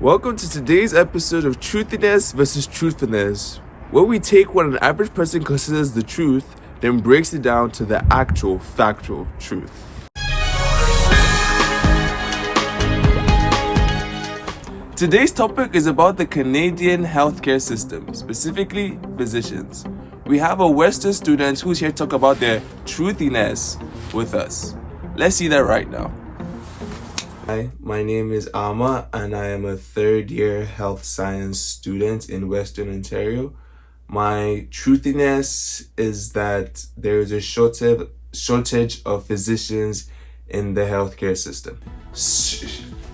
Welcome to today's episode of Truthiness versus Truthfulness, where we take what an average person considers the truth, then breaks it down to the actual factual truth. Today's topic is about the Canadian healthcare system, specifically physicians. We have a Western student who's here to talk about their truthiness with us. Let's see that right now. Hi, my name is Ama, and I am a third-year health science student in Western Ontario. My truthiness is that there is a shortage of physicians in the healthcare system.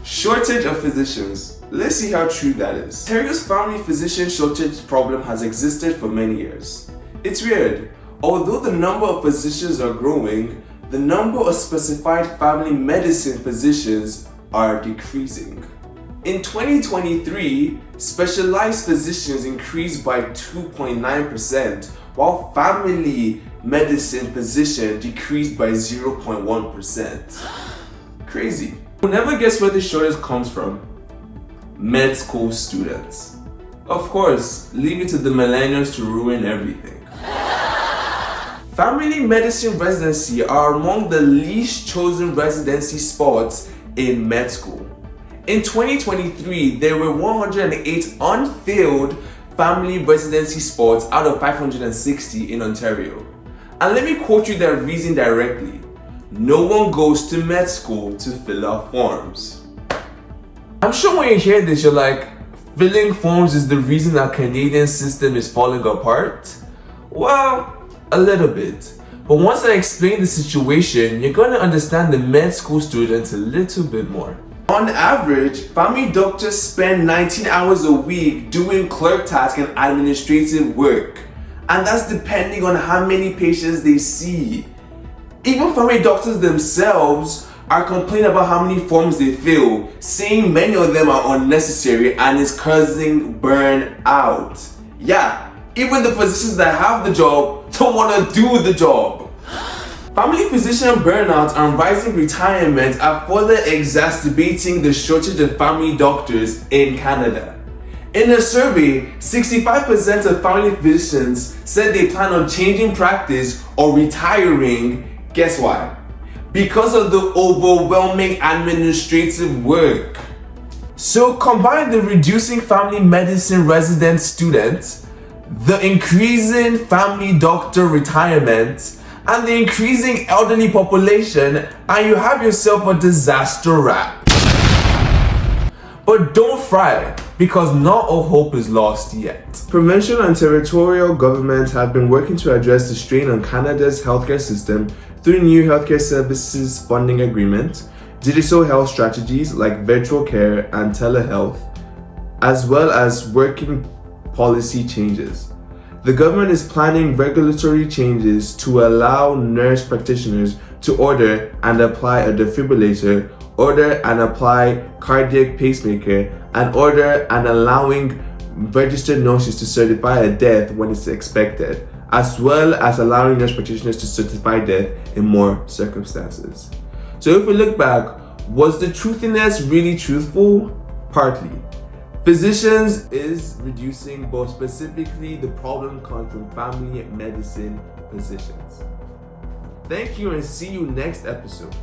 Shortage of physicians. Let's see how true that is. Ontario's family physician shortage problem has existed for many years. It's weird. Although the number of physicians are growing, the number of specified family medicine physicians are decreasing. In 2023, specialized physicians increased by 2.9%, while family medicine physician decreased by 0.1%. Crazy. You'll never guess where this shortage comes from. Med school students. Of course, leave it to the millennials to ruin everything. Family medicine residency are among the least chosen residency spots in med school. In 2023, there were 108 unfilled family residency spots out of 560 in Ontario. And let me quote you that reason directly. No one goes to med school to fill out forms. I'm sure when you hear this, you're like, filling forms is the reason our Canadian system is falling apart? Well, a little bit. But once I explain the situation, you're going to understand the med school students a little bit more. On average, family doctors spend 19 hours a week doing clerk tasks and administrative work. And that's depending on how many patients they see. Even family doctors themselves are complaining about how many forms they fill, saying many of them are unnecessary and is causing burnout. Yeah, even the physicians that have the job don't want to do the job. Family physician burnout and rising retirement are further exacerbating the shortage of family doctors in Canada. In a survey, 65% of family physicians said they plan on changing practice or retiring. Guess why? Because of the overwhelming administrative work. So combine the reducing family medicine resident students, the increasing family doctor retirement, and the increasing elderly population, and you have yourself a disaster wrap. But don't fret, because not all hope is lost yet. Provincial and territorial governments have been working to address the strain on Canada's healthcare system through new healthcare services funding agreements, digital health strategies like virtual care and telehealth, as well as working policy changes. The government is planning regulatory changes to allow nurse practitioners to order and apply a defibrillator, order and apply cardiac pacemaker, and order and allowing registered nurses to certify a death when it's expected, as well as allowing nurse practitioners to certify death in more circumstances. So if we look back, was the truthiness really truthful? Partly. Physicians is reducing, but specifically the problem comes from family medicine physicians. Thank you and see you next episode.